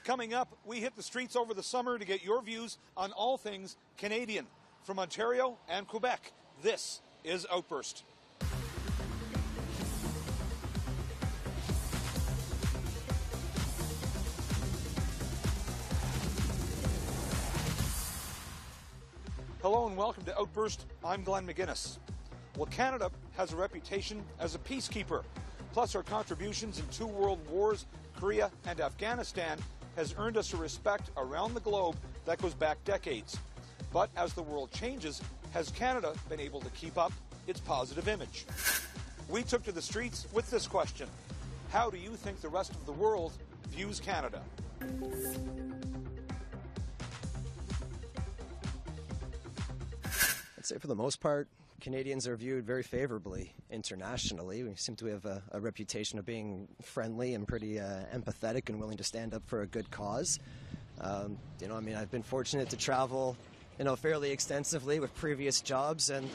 Coming up, we hit the streets over the summer to get your views on all things Canadian. From Ontario and Quebec, this is Outburst. Hello and welcome to Outburst. I'm Glenn McGuinness. Well, Canada has a reputation as a peacekeeper. Plus, our contributions in 2 world wars, Korea and Afghanistan, has earned us a respect around the globe that goes back decades. But as the world changes, has Canada been able to keep up its positive image? We took to the streets with this question: how do you think the rest of the world views Canada? I'd say for the most part, Canadians are viewed very favorably internationally. We seem to have a reputation of being friendly and pretty empathetic and willing to stand up for a good cause. I've been fortunate to travel, fairly extensively with previous jobs, and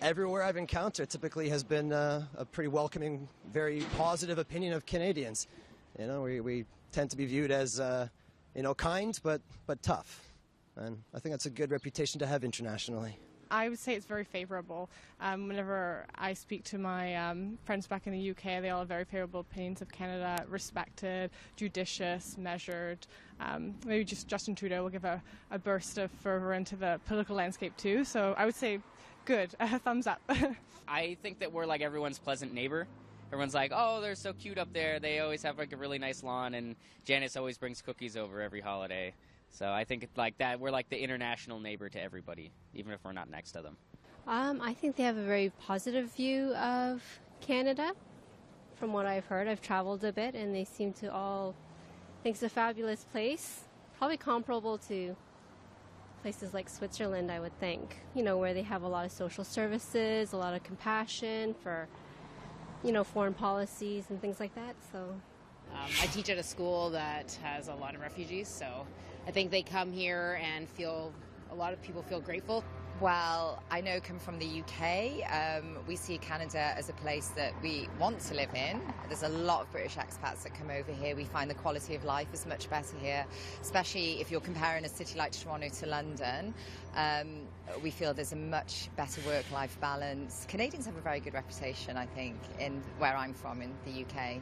everywhere I've encountered typically has been a pretty welcoming, very positive opinion of Canadians. We tend to be viewed as, kind but tough, and I think that's a good reputation to have internationally. I would say it's very favourable. Whenever I speak to my friends back in the UK, they all have very favourable opinions of Canada, respected, judicious, measured. Maybe just Justin Trudeau will give a burst of fervour into the political landscape too. So I would say good, thumbs up. I think that we're like everyone's pleasant neighbour. Everyone's like, oh, they're so cute up there. They always have like a really nice lawn, and Janice always brings cookies over every holiday. So I think it's like that. We're like the international neighbor to everybody, even if we're not next to them. I think they have a very positive view of Canada. From what I've heard, I've traveled a bit, and they seem to all think it's a fabulous place. Probably comparable to places like Switzerland, I would think. Where they have a lot of social services, a lot of compassion for, foreign policies and things like that. So. I teach at a school that has a lot of refugees, so I think they come here and a lot of people feel grateful. Well, I know come from the UK, we see Canada as a place that we want to live in. There's a lot of British expats that come over here. We find the quality of life is much better here, especially if you're comparing a city like Toronto to London. We feel there's a much better work-life balance. Canadians have a very good reputation, I think, in where I'm from in the UK.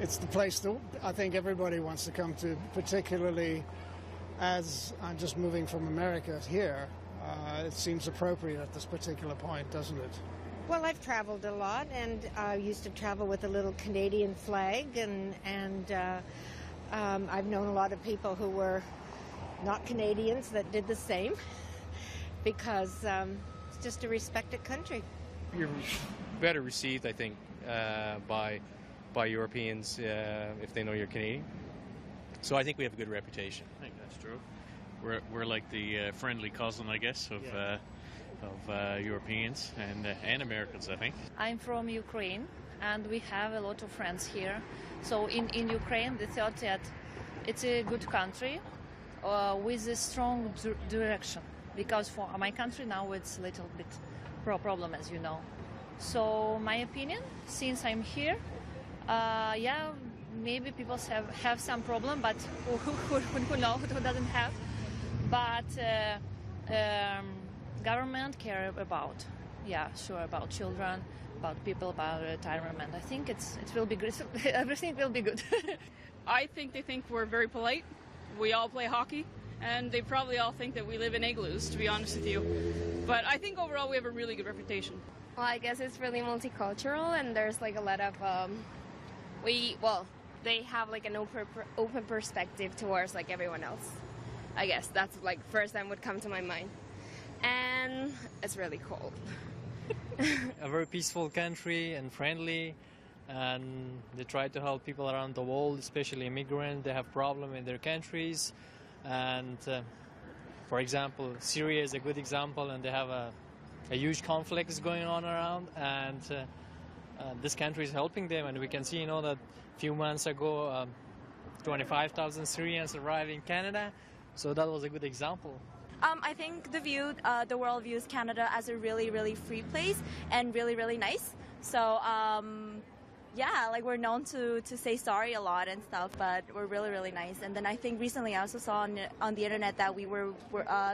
It's the place that I think everybody wants to come to, particularly as I'm just moving from America here. It seems appropriate at this particular point, doesn't it? Well, I've traveled a lot, and I used to travel with a little Canadian flag, and I've known a lot of people who were not Canadians that did the same, because it's just a respected country. You're better received, I think, by Europeans if they know you're Canadian. So I think we have a good reputation. I think that's true. We're like the friendly cousin, I guess, of Europeans and Americans, I think. I'm from Ukraine, and we have a lot of friends here. So in Ukraine, they thought that it's a good country with a strong direction, because for my country now it's a little bit problem, as you know. So my opinion, since I'm here, maybe people have some problem, but who knows, who doesn't have. But government care about, about children, about people, about retirement. I think it will be good. Everything will be good. I think they think we're very polite. We all play hockey, and they probably all think that we live in igloos, to be honest with you. But I think overall we have a really good reputation. Well, I guess it's really multicultural, and there's like a lot of they have like an open perspective towards like everyone else. I guess that's like first time would come to my mind. And it's really cold. A very peaceful country and friendly, and they try to help people around the world, especially immigrants. They have problems in their countries, and for example, Syria is a good example, and they have a huge conflicts going on around, and this country is helping them. And we can see, that a few months ago, 25,000 Syrians arrived in Canada, so that was a good example. I think the world views Canada as a really, really free place and really, really nice. So yeah, like we're known to say sorry a lot and stuff, but we're really, really nice. And then I think recently I also saw on the internet that we were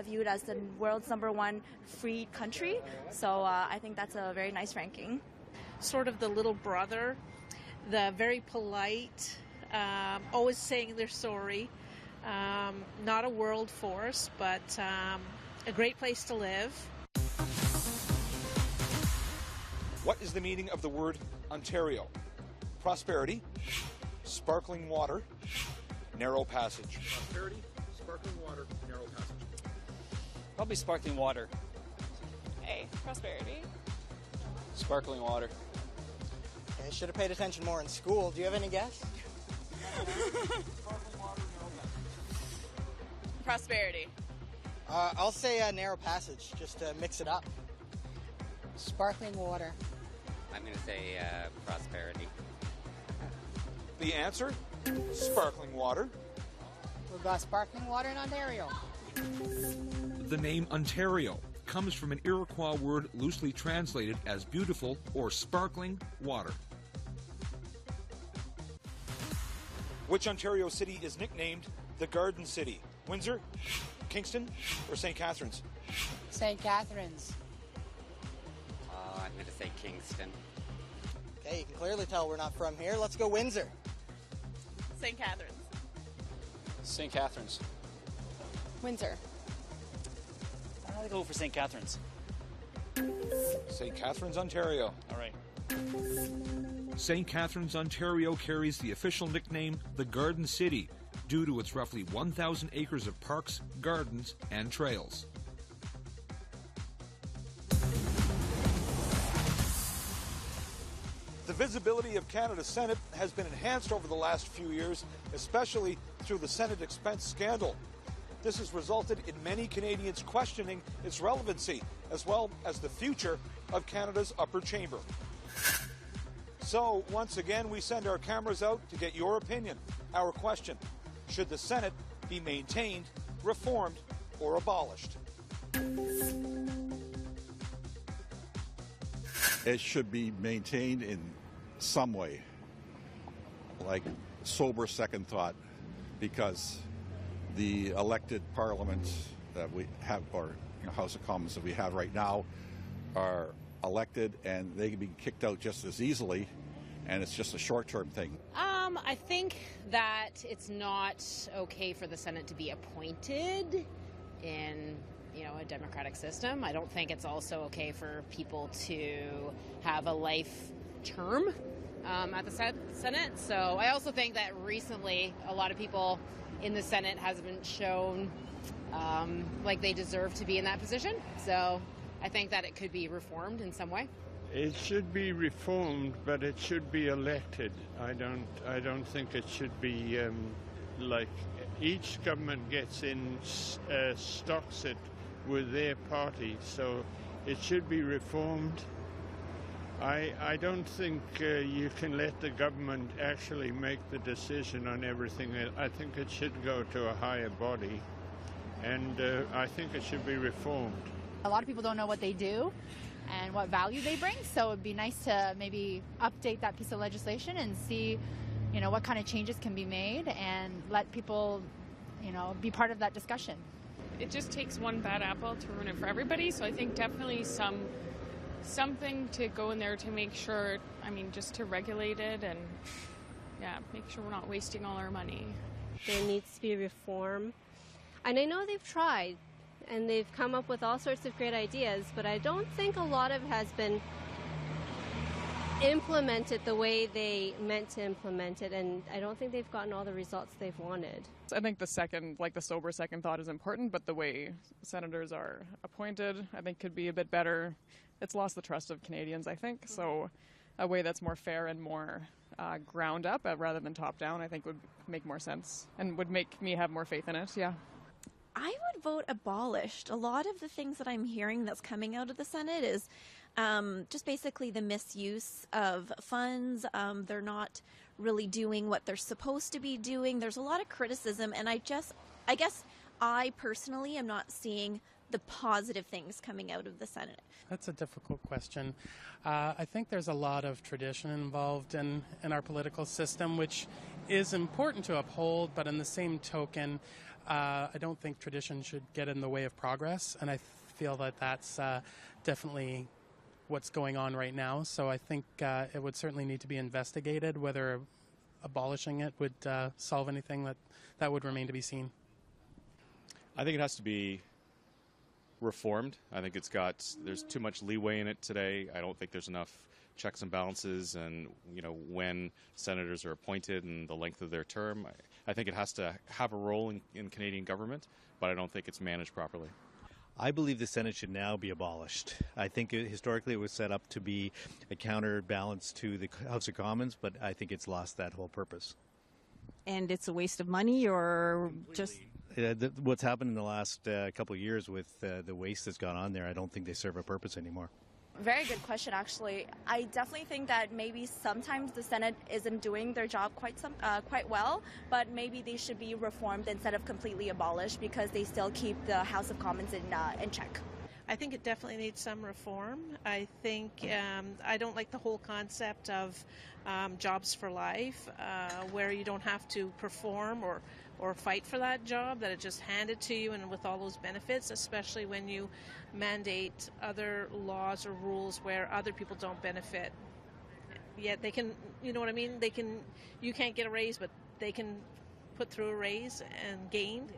viewed as the world's #1 free country. So I think that's a very nice ranking. Sort of the little brother, the very polite, always saying they're sorry. Not a world force, but a great place to live. What is the meaning of the word Ontario? Prosperity, sparkling water, narrow passage. Prosperity, sparkling water, narrow passage. Probably sparkling water. A. Prosperity. Sparkling water. I should have paid attention more in school. Do you have any guess? Prosperity. I'll say narrow passage, just to mix it up. Sparkling water. I'm going to say prosperity. The answer? Sparkling water. We've got sparkling water in Ontario. The name Ontario comes from an Iroquois word loosely translated as beautiful or sparkling water. Which Ontario city is nicknamed the Garden City? Windsor, Kingston, or St. Catharines? St. Catharines. I'm going to say Kingston. Okay, you can clearly tell we're not from here. Let's go Windsor. St. Catharines. St. Catharines. Windsor. I'll go for St. Catharines. St. Catharines, Ontario. All right. St. Catharines, Ontario carries the official nickname the Garden City due to its roughly 1,000 acres of parks, gardens, and trails. The visibility of Canada's Senate has been enhanced over the last few years, especially through the Senate expense scandal. This has resulted in many Canadians questioning its relevancy, as well as the future of Canada's upper chamber. So, once again, we send our cameras out to get your opinion. Our question: should the Senate be maintained, reformed, or abolished? It should be maintained in some way, like sober second thought, because the elected parliaments that we have, or House of Commons that we have right now, are elected and they can be kicked out just as easily, and it's just a short-term thing. I think that it's not okay for the Senate to be appointed in, a democratic system. I don't think it's also okay for people to have a life term at the Senate. So I also think that recently a lot of people in the Senate hasn't shown like they deserve to be in that position. So I think that it could be reformed in some way. It should be reformed, but it should be elected. I don't think it should be like each government gets in, stocks it with their party. So it should be reformed. I don't think you can let the government actually make the decision on everything. I think it should go to a higher body, and I think it should be reformed. A lot of people don't know what they do and what value they bring, so it'd be nice to maybe update that piece of legislation and see, what kind of changes can be made and let people, be part of that discussion. It just takes one bad apple to ruin it for everybody, so I think definitely something to go in there to make sure, just to regulate it and, make sure we're not wasting all our money. There needs to be reform. And I know they've tried, and they've come up with all sorts of great ideas, but I don't think a lot of it has been implemented the way they meant to implement it, and I don't think they've gotten all the results they've wanted. I think the sober second thought is important, but the way senators are appointed, I think could be a bit better. It's lost the trust of Canadians, I think, so a way that's more fair and more ground up rather than top down, I think would make more sense and would make me have more faith in it, yeah. I would vote abolished. A lot of the things that I'm hearing that's coming out of the Senate is just basically the misuse of funds. They're not really doing what they're supposed to be doing. There's a lot of criticism, and I guess I personally am not seeing the positive things coming out of the Senate? That's a difficult question. I think there's a lot of tradition involved in our political system, which is important to uphold, but in the same token, I don't think tradition should get in the way of progress, and I feel that that's definitely what's going on right now. So I think it would certainly need to be investigated whether abolishing it would solve anything. That would remain to be seen. I think it has to be reformed. I think there's too much leeway in it today. I don't think there's enough checks and balances, and when senators are appointed and the length of their term. I think it has to have a role in Canadian government, but I don't think it's managed properly. I believe the Senate should now be abolished. I think historically it was set up to be a counterbalance to the House of Commons, but I think it's lost that whole purpose. And it's a waste of money, or just... What's happened in the last couple of years with the waste that's gone on there, I don't think they serve a purpose anymore. Very good question, actually. I definitely think that maybe sometimes the Senate isn't doing their job quite well, but maybe they should be reformed instead of completely abolished, because they still keep the House of Commons in check. I think it definitely needs some reform. I think I don't like the whole concept of jobs for life, where you don't have to perform or fight for that job, that it's just handed to you and with all those benefits, especially when you mandate other laws or rules where other people don't benefit. Yet they can, you know what I mean? You can't get a raise, but they can put through a raise and gain.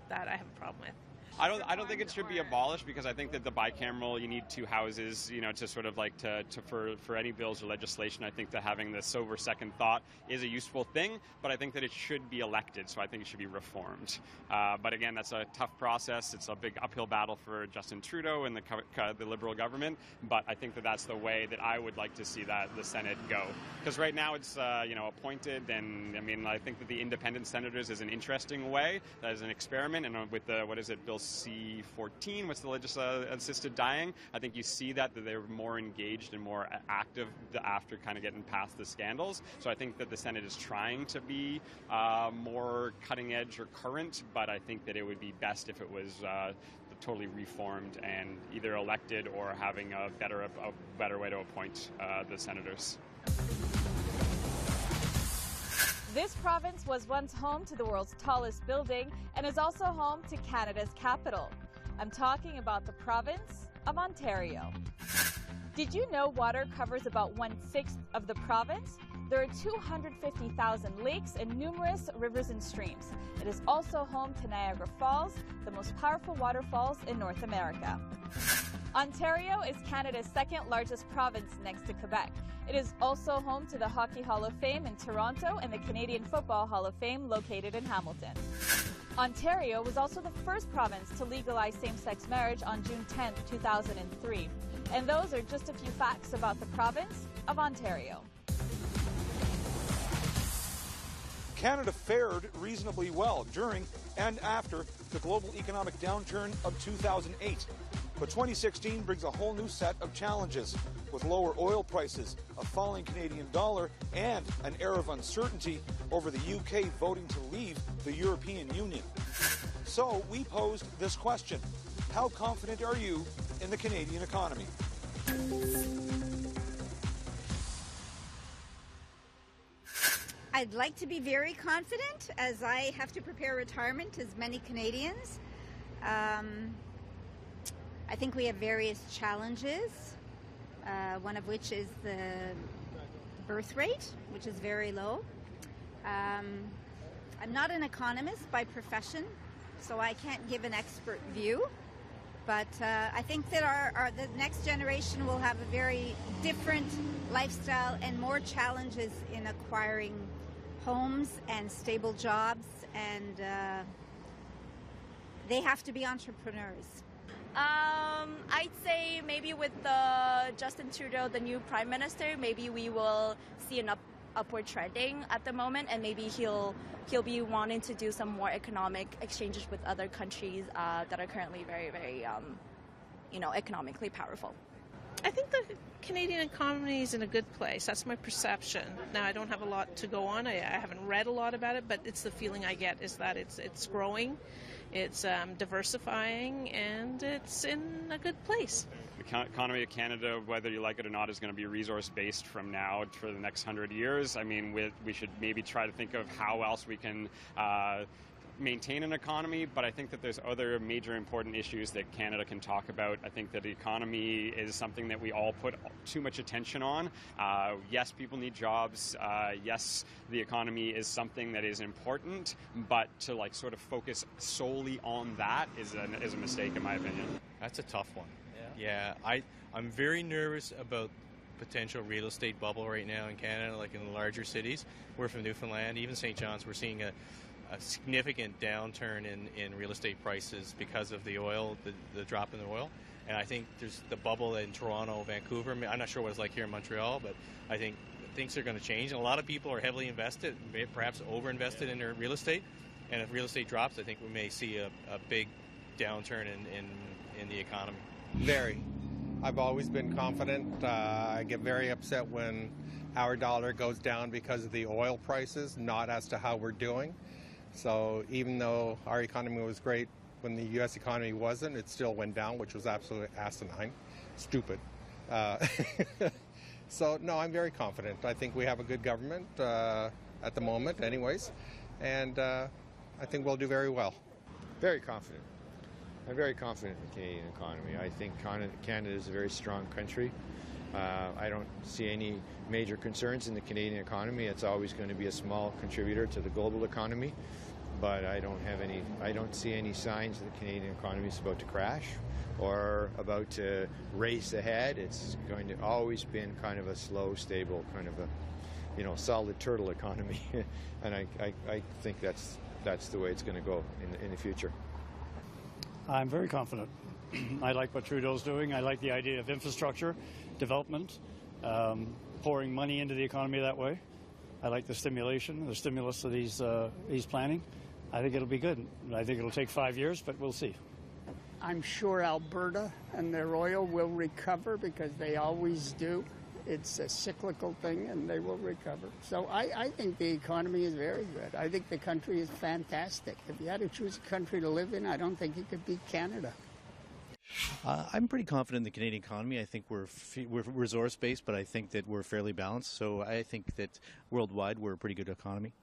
That I have a problem with. I don't think it should be abolished, because I think that the bicameral, you need two houses, to sort of like for any bills or legislation. I think that having the sober second thought is a useful thing, but I think that it should be elected, so I think it should be reformed. But again, that's a tough process. It's a big uphill battle for Justin Trudeau and the Liberal government, but I think that that's the way that I would like to see that the Senate go. Because right now it's appointed, and I think that the independent senators is an interesting way. That is an experiment, and with the, Bill C-14, what's the assisted dying, I think you see that they're more engaged and more active after kind of getting past the scandals. So I think that the Senate is trying to be more cutting edge or current, but I think that it would be best if it was totally reformed and either elected or having a better way to appoint the senators. This province was once home to the world's tallest building and is also home to Canada's capital. I'm talking about the province of Ontario. Did you know water covers about 1/6 of the province? There are 250,000 lakes and numerous rivers and streams. It is also home to Niagara Falls, the most powerful waterfalls in North America. Ontario is Canada's second largest province next to Quebec. It is also home to the Hockey Hall of Fame in Toronto and the Canadian Football Hall of Fame located in Hamilton. Ontario was also the first province to legalize same-sex marriage on June 10, 2003. And those are just a few facts about the province of Ontario. Canada fared reasonably well during and after the global economic downturn of 2008. But 2016 brings a whole new set of challenges, with lower oil prices, a falling Canadian dollar, and an air of uncertainty over the UK voting to leave the European Union. So we posed this question: how confident are you in the Canadian economy? I'd like to be very confident, as I have to prepare retirement as many Canadians. I think we have various challenges, one of which is the birth rate, which is very low. I'm not an economist by profession, so I can't give an expert view, but I think that the next generation will have a very different lifestyle and more challenges in acquiring homes and stable jobs, and they have to be entrepreneurs. I'd say maybe with Justin Trudeau, the new Prime Minister, maybe we will see an upward trending at the moment, and maybe he'll be wanting to do some more economic exchanges with other countries that are currently very, very, economically powerful. I think the Canadian economy is in a good place. That's my perception. Now, I don't have a lot to go on. I haven't read a lot about it, but it's the feeling I get is that it's growing, it's diversifying, and it's in a good place. The economy of Canada, whether you like it or not, is going to be resource-based from now for the next 100 years. I mean, we should maybe try to think of how else we can maintain an economy, but I think that there's other major important issues that Canada can talk about. I think that the economy is something that we all put too much attention on. Yes, people need jobs. Yes, the economy is something that is important, but to like sort of focus solely on that is a mistake in my opinion. That's a tough one. Yeah, I'm very nervous about potential real estate bubble right now in Canada, like in the larger cities. We're from Newfoundland, even St. John's, we're seeing a significant downturn in real estate prices because of the oil, the drop in the oil. And I think there's the bubble in Toronto, Vancouver. I'm not sure what it's like here in Montreal, but I think things are going to change. And a lot of people are heavily invested, perhaps over-invested in their real estate. And if real estate drops, I think we may see a big downturn in the economy. Very. I've always been confident. I get very upset when our dollar goes down because of the oil prices, not as to how we're doing. So even though our economy was great when the U.S. economy wasn't, it still went down, which was absolutely asinine, stupid. So, no, I'm very confident. I think we have a good government at the moment anyways, and I think we'll do very well. Very confident. I'm very confident in the Canadian economy. I think Canada is a very strong country. I don't see any major concerns in the Canadian economy. It's always going to be a small contributor to the global economy, but I don't see any signs that the Canadian economy is about to crash or about to race ahead. It's going to always been kind of a slow, stable, kind of a, solid turtle economy, and I think that's the way it's going to go in the future. I'm very confident. I like what Trudeau's doing. I like the idea of infrastructure development, pouring money into the economy that way. I like the stimulus that he's planning. I think it'll be good. I think it'll take 5 years, but we'll see. I'm sure Alberta and their oil will recover because they always do. It's a cyclical thing, and they will recover. So I think the economy is very good. I think the country is fantastic. If you had to choose a country to live in, I don't think you could beat Canada. I'm pretty confident in the Canadian economy. I think we're resource-based, but I think that we're fairly balanced. So I think that worldwide we're a pretty good economy.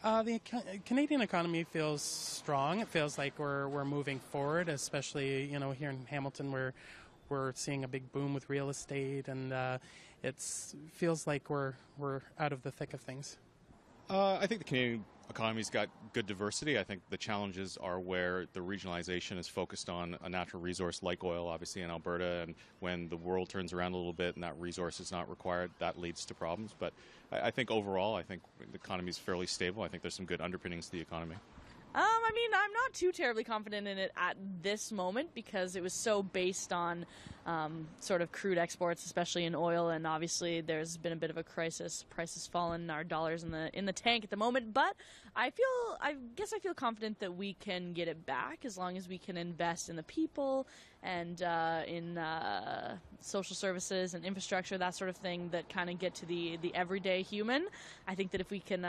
The Canadian economy feels strong. It feels like we're moving forward, especially here in Hamilton we're seeing a big boom with real estate, and it feels like we're out of the thick of things. I think the Canadian economy's got good diversity. I think the challenges are where the regionalization is focused on a natural resource like oil, obviously in Alberta, and when the world turns around a little bit and that resource is not required, that leads to problems. But I think overall, I think the economy is fairly stable. I think there's some good underpinnings to the economy. I mean, I'm not too terribly confident in it at this moment because it was so based on sort of crude exports, especially in oil, and obviously there's been a bit of a crisis. Prices fallen, our dollar's in the tank at the moment, but I guess I feel confident that we can get it back as long as we can invest in the people and in social services and infrastructure, that sort of thing that kind of get to the everyday human. I think that if we can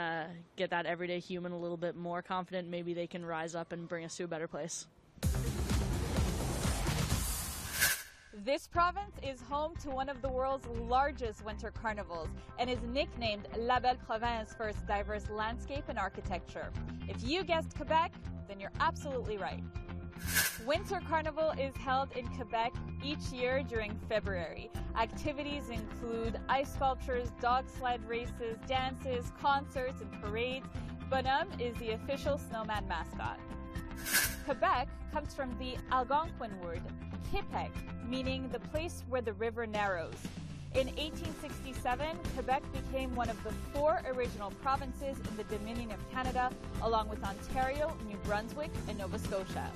get that everyday human a little bit more confident, maybe they can rise up and bring us to a better place. This province is home to one of the world's largest winter carnivals and is nicknamed La Belle Province for its diverse landscape and architecture. If you guessed Quebec, then you're absolutely right. Winter Carnival is held in Quebec each year during February. Activities include ice sculptures, dog sled races, dances, concerts, and parades. Bonhomme is the official snowman mascot. Quebec comes from the Algonquin word Québec, meaning the place where the river narrows. In 1867, Quebec became one of the 4 original provinces in the Dominion of Canada, along with Ontario, New Brunswick, and Nova Scotia.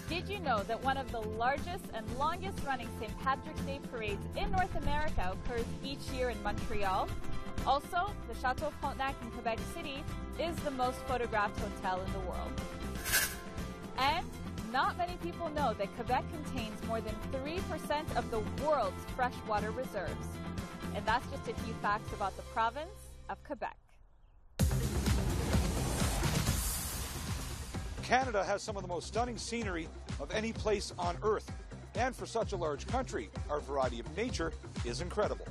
Did you know that one of the largest and longest running St. Patrick's Day parades in North America occurs each year in Montreal? Also, the Château Frontenac in Quebec City is the most photographed hotel in the world. And Not many people know that Quebec contains more than 3% of the world's freshwater reserves. And that's just a few facts about the province of Quebec. Canada has some of the most stunning scenery of any place on Earth. And for such a large country, our variety of nature is incredible.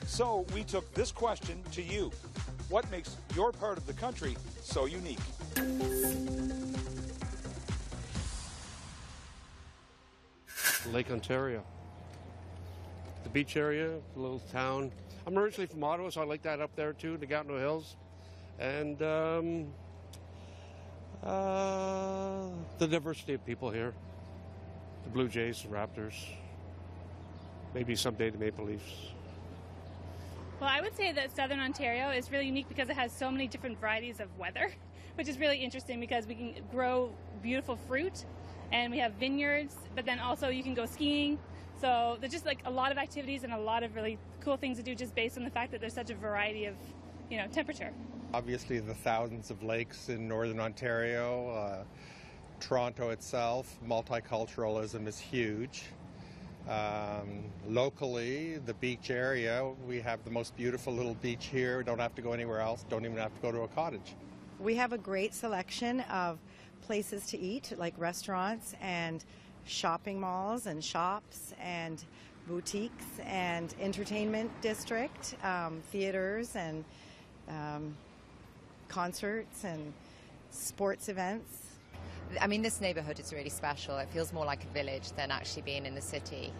So we took this question to you. What makes your part of the country so unique? Lake Ontario. The beach area, the little town. I'm originally from Ottawa, so I like that up there too, the Gatineau Hills. And the diversity of people here. The Blue Jays, the Raptors. Maybe someday the Maple Leafs. Well, I would say that Southern Ontario is really unique because it has so many different varieties of weather, which is really interesting because we can grow beautiful fruit and we have vineyards, but then also you can go skiing. So there's just like a lot of activities and a lot of really cool things to do just based on the fact that there's such a variety of, temperature. Obviously the thousands of lakes in Northern Ontario, Toronto itself, multiculturalism is huge. Locally, the beach area, we have the most beautiful little beach here. We don't have to go anywhere else, don't even have to go to a cottage. We have a great selection of places to eat, like restaurants and shopping malls and shops and boutiques and entertainment district, theaters and concerts and sports events. I mean, this neighbourhood is really special. It feels more like a village than actually being in the city.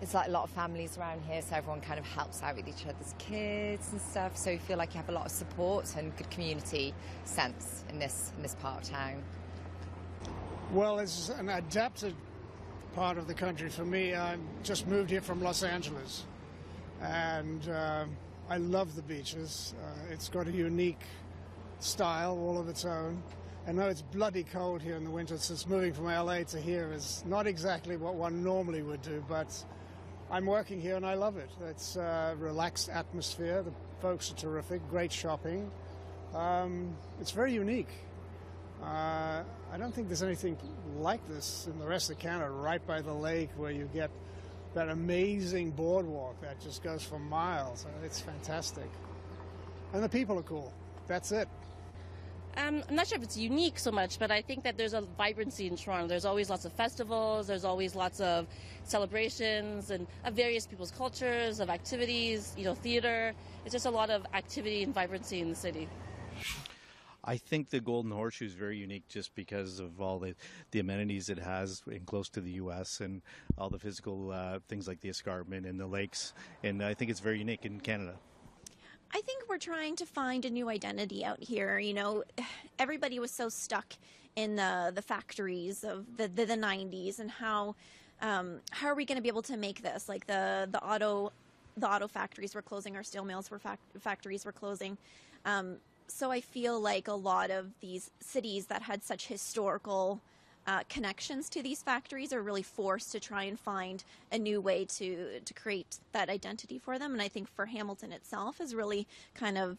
It's like a lot of families around here, so everyone kind of helps out with each other's kids and stuff. So you feel like you have a lot of support and good community sense in this part of town. Well, it's an adapted part of the country for me. I just moved here from Los Angeles, and I love the beaches. It's got a unique style all of its own. I know it's bloody cold here in the winter, since moving from LA to here is not exactly what one normally would do, but I'm working here and I love it. It's a relaxed atmosphere. The folks are terrific, great shopping. It's very unique. I don't think there's anything like this in the rest of Canada, right by the lake, where you get that amazing boardwalk that just goes for miles. It's fantastic. And the people are cool. That's it. I'm not sure if it's unique so much, but I think that there's a vibrancy in Toronto. There's always lots of festivals, there's always lots of celebrations and of various people's cultures, of activities, theater. It's just a lot of activity and vibrancy in the city. I think the Golden Horseshoe is very unique just because of all the amenities it has and close to the U.S. and all the physical things like the escarpment and the lakes. And I think it's very unique in Canada. I think we're trying to find a new identity out here. Everybody was so stuck in the factories of the 90s, and how are we going to be able to make this? Like the auto factories were closing, our steel mills factories were closing. So I feel like a lot of these cities that had such historical connections to these factories are really forced to try and find a new way to create that identity for them. And I think for Hamilton itself has really kind of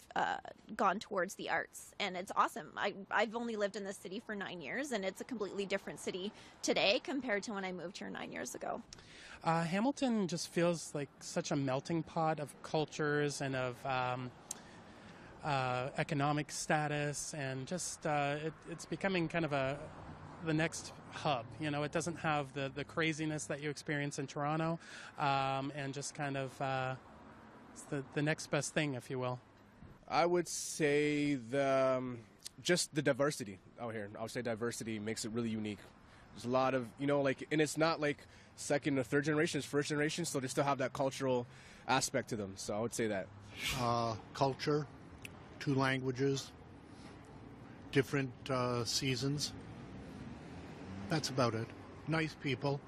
gone towards the arts. And it's awesome. I've only lived in this city for 9 years, and it's a completely different city today compared to when I moved here 9 years ago. Hamilton just feels like such a melting pot of cultures and of economic status, and just it's becoming kind of the next hub. It doesn't have the craziness that you experience in Toronto, and just kind of it's the next best thing, if you will. I would say just the diversity out here. I would say diversity makes it really unique. There's a lot of, and it's not like second or third generation, it's first generation, so they still have that cultural aspect to them. So I would say that. Culture, 2 languages, different seasons. That's about it. Nice people.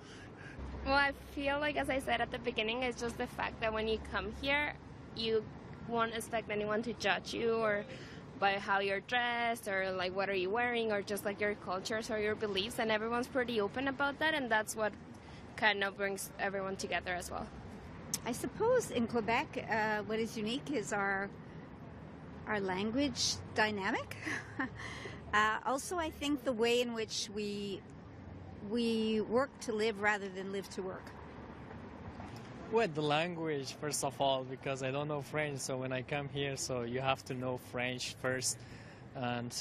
Well, I feel like, as I said at the beginning, it's just the fact that when you come here, you won't expect anyone to judge you or by how you're dressed or like what are you wearing or just like your cultures or your beliefs, and everyone's pretty open about that, and that's what kind of brings everyone together as well. I suppose in Quebec, what is unique is our language dynamic. Also, I think the way in which we work to live rather than live to work. Well, the language, first of all, because I don't know French, so when I come here, so you have to know French first, and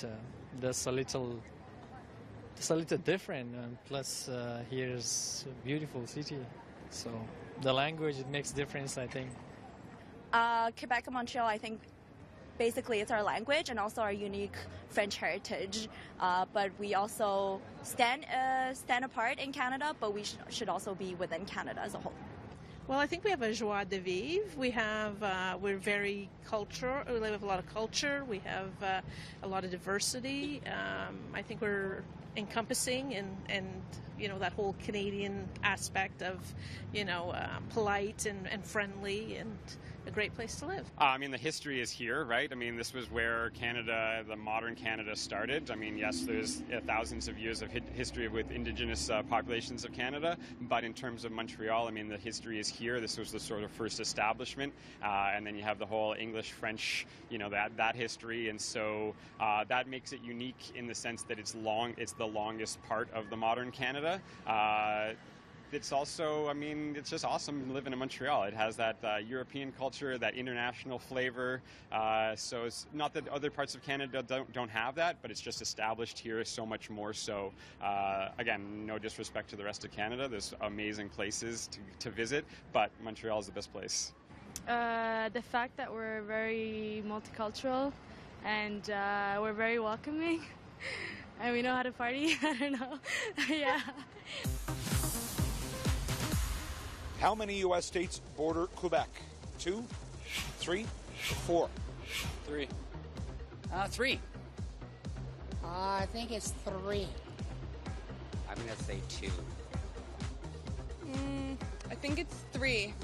that's a little different. And plus, here's a beautiful city, so the language, it makes difference, I think. Quebec and Montreal, I think, basically it's our language and also our unique French heritage. But we also stand apart in Canada, but we should also be within Canada as a whole. Well, I think we have a joie de vivre. We're very cultural. We have a lot of culture. We have a lot of diversity. I think we're encompassing and that whole Canadian aspect of polite and friendly and a great place to live. I mean, the history is here, right? I mean, this was where Canada, the modern Canada, started. I mean, yes, there's thousands of years of history with Indigenous populations of Canada, but in terms of Montreal, I mean, the history is here. This was the sort of first establishment, and then you have the whole English-French, that history, and so that makes it unique in the sense that it's the longest part of the modern Canada. It's also, I mean, it's just awesome living in Montreal. It has that European culture, that international flavor. So it's not that other parts of Canada don't have that, but it's just established here so much more so. Again, no disrespect to the rest of Canada. There's amazing places to visit, but Montreal is the best place. The fact that we're very multicultural and we're very welcoming and we know how to party. I don't know. Yeah. How many U.S. states border Quebec? 2, 3, 4? 3. 3. I think it's 3. I'm going to say 2. I think it's 3.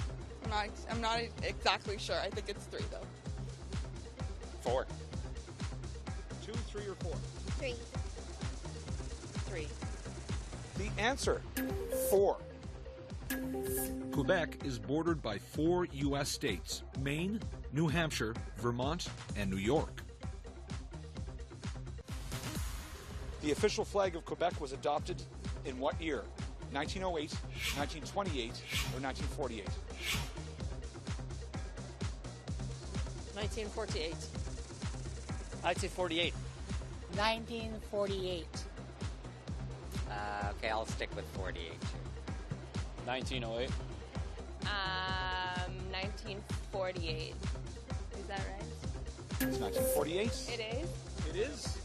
I'm not exactly sure. I think it's 3 though. 4. 2, 3, or 4? 3. 3. The answer, 4. Quebec is bordered by 4 U.S. states: Maine, New Hampshire, Vermont, and New York. The official flag of Quebec was adopted in what year? 1908, 1928, or 1948? 1948. I'd say 48. 1948. Okay, I'll stick with 48 too. 1908. 1948. Is that right? It's 1948. It is? It is.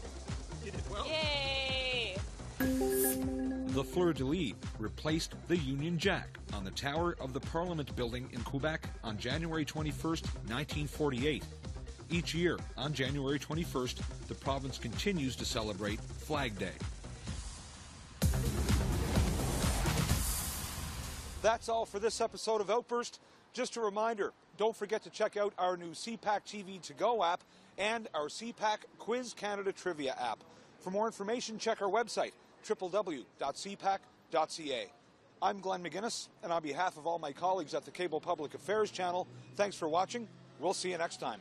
You did well. Yay! The fleur-de-lis replaced the Union Jack on the tower of the Parliament building in Quebec on January 21st, 1948. Each year, on January 21st, the province continues to celebrate Flag Day. That's all for this episode of Outburst. Just a reminder, don't forget to check out our new CPAC TV To Go app and our CPAC Quiz Canada Trivia app. For more information, check our website, www.cpac.ca. I'm Glenn McGuinness, and on behalf of all my colleagues at the Cable Public Affairs Channel, thanks for watching. We'll see you next time.